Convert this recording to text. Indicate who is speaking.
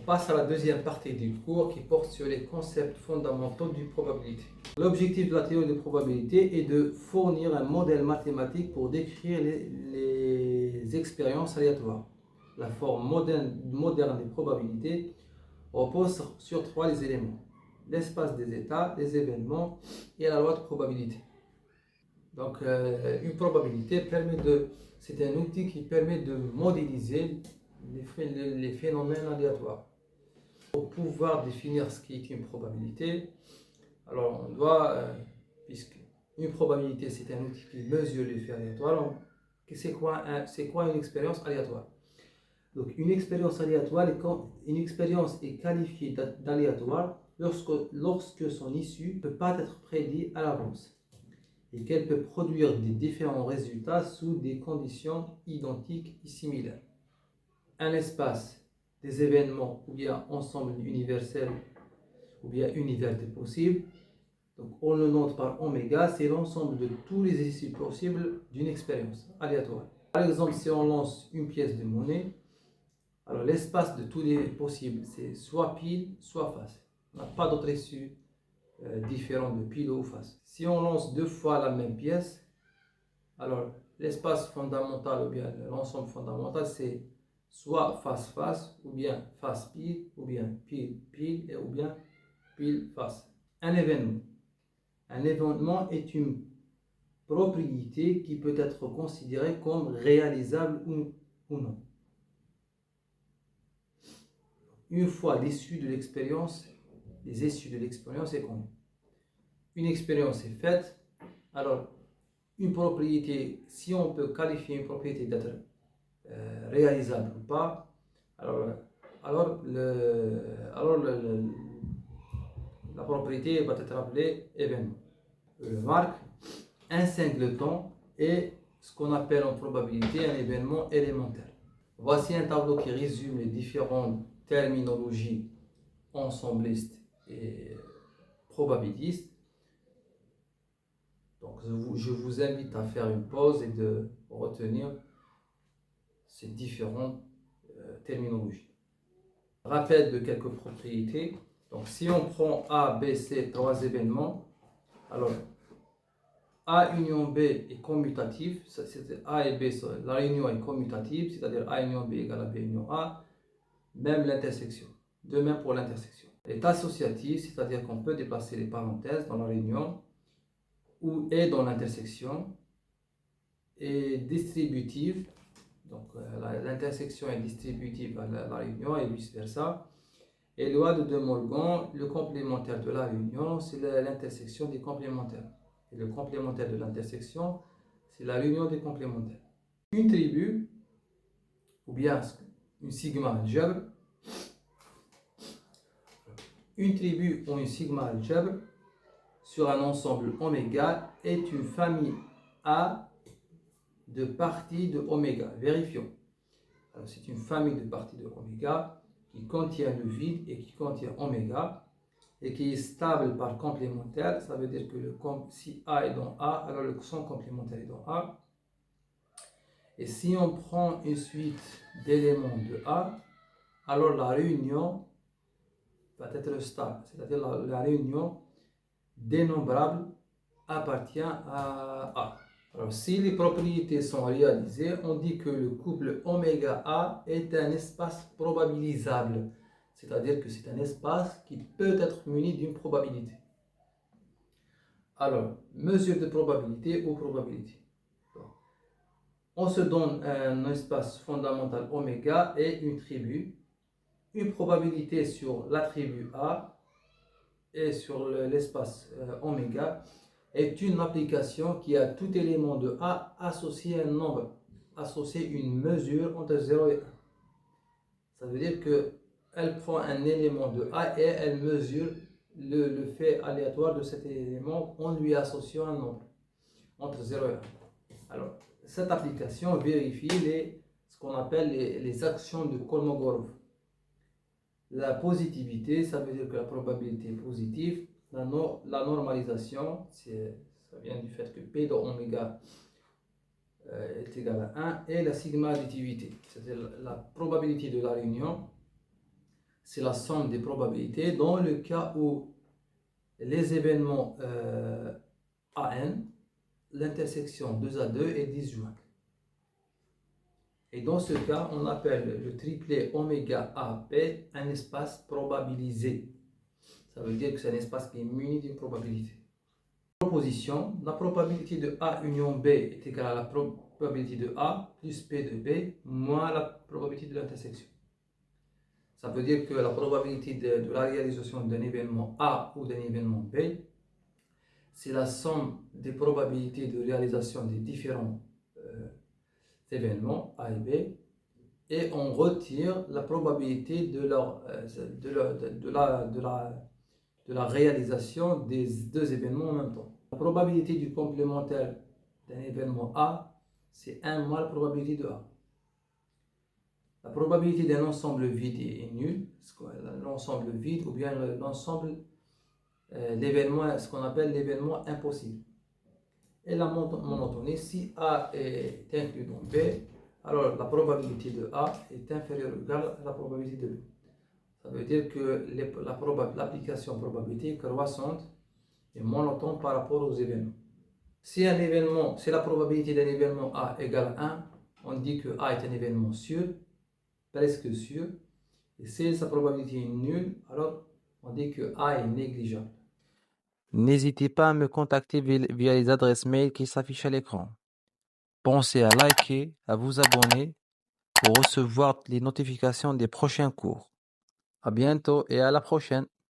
Speaker 1: On passe à la deuxième partie du cours qui porte sur les concepts fondamentaux du probabilité. L'objectif de la théorie de probabilité est de fournir un modèle mathématique pour décrire les expériences aléatoires. La forme moderne des probabilités repose sur trois éléments: l'espace des états, les événements et la loi de probabilité. Donc, une probabilité c'est un outil qui permet de modéliser les phénomènes aléatoires. Pour pouvoir définir ce qui est une probabilité, alors on doit, puisque une probabilité c'est un outil qui mesure les faits aléatoires, c'est quoi une expérience aléatoire? Donc une expérience aléatoire, une expérience est qualifiée d'aléatoire lorsque son issue ne peut pas être prédite à l'avance et qu'elle peut produire des différents résultats sous des conditions identiques et similaires. Un espace des événements ou bien ensemble universel ou bien univers des possibles, donc on le note par oméga, c'est l'ensemble de tous les issues possibles d'une expérience aléatoire. Par exemple, si on lance une pièce de monnaie, alors l'espace de tous les possibles, c'est soit pile, soit face. On n'a pas d'autre issue différente de pile ou face. Si on lance deux fois la même pièce, alors l'espace fondamental ou bien l'ensemble fondamental, c'est soit face-face, ou bien face-pile, ou bien pile-pile, ou bien pile-face. Un événement. Un événement est une propriété qui peut être considérée comme réalisable ou non. Une fois l'issue de l'expérience, les issues de l'expérience est connue. Une expérience est faite, alors une propriété, si on peut qualifier une propriété d'être réalisable ou pas, alors la propriété va être appelée événement. Remarque, un singleton est ce qu'on appelle en probabilité un événement élémentaire. Voici un tableau qui résume les différentes terminologies ensemblistes et probabilistes. Donc je vous invite à faire une pause et de retenir ces différentes terminologies. Rappel de quelques propriétés. Donc si on prend A, B, C, trois événements, alors A union B est commutatif, A et B, la réunion est commutative, c'est-à-dire A union B égale à B union A, même l'intersection. De même pour l'intersection. Est associatif, c'est-à-dire qu'on peut déplacer les parenthèses dans la réunion ou est dans l'intersection. Et distributive, donc l'intersection est distributive à la réunion et vice-versa. Et loi de De Morgan, le complémentaire de la réunion, c'est l'intersection des complémentaires. Et le complémentaire de l'intersection, c'est la réunion des complémentaires. Une tribu, ou bien une sigma algèbre, une tribu ou une sigma algèbre sur un ensemble oméga est une famille A de parties de oméga. Vérifions. C'est une famille de parties de oméga qui contient le vide et qui contient oméga et qui est stable par complémentaire. Ça veut dire que si A est dans A, alors son complémentaire est dans A. Et si on prend une suite d'éléments de A, alors la réunion va être stable, c'est-à-dire la réunion dénombrable appartient à A. Alors, si les propriétés sont réalisées, on dit que le couple oméga A est un espace probabilisable, c'est-à-dire que c'est un espace qui peut être muni d'une probabilité. Alors, mesure de probabilité ou probabilité. On se donne un espace fondamental oméga et une tribu. Une probabilité sur l'attribut A et sur l'espace oméga est une application qui a tout élément de A associé à un nombre, associé une mesure entre 0 et 1. Ça veut dire qu'elle prend un élément de A et elle mesure le fait aléatoire de cet élément en lui associant un nombre entre 0 et 1. Alors, cette application vérifie ce qu'on appelle les actions de Kolmogorov. La positivité, ça veut dire que la probabilité est positive. La normalisation, ça vient du fait que P de oméga est égal à 1. Et la sigma additivité, c'est-à-dire la probabilité de la réunion, c'est la somme des probabilités dans le cas où les événements AN, l'intersection 2A2 est disjointe. Et dans ce cas, on appelle le triplet oméga AP un espace probabilisé. Ça veut dire que c'est un espace qui est muni d'une probabilité. Proposition, la probabilité de A union B est égale à la probabilité de A plus P de B moins la probabilité de l'intersection. Ça veut dire que la probabilité de la réalisation d'un événement A ou d'un événement B, c'est la somme des probabilités de réalisation des différents événements A et B, et on retire la probabilité de la réalisation des deux événements en même temps. La probabilité du complémentaire d'un événement A, c'est 1 moins la probabilité de A. La probabilité d'un ensemble vide est nulle, l'ensemble vide ou bien l'ensemble, l'événement, ce qu'on appelle l'événement impossible. Et la monotonie, si A est inclus dans B, alors la probabilité de A est inférieure ou égale à la probabilité de B. Ça veut dire que l'application probabilité est croissante et monotone par rapport aux événements. Si la probabilité d'un événement A égale 1, on dit que A est un événement sûr, presque sûr. Et si sa probabilité est nulle, alors on dit que A est négligeable.
Speaker 2: N'hésitez pas à me contacter via les adresses mail qui s'affichent à l'écran. Pensez à liker, à vous abonner pour recevoir les notifications des prochains cours. À bientôt et à la prochaine.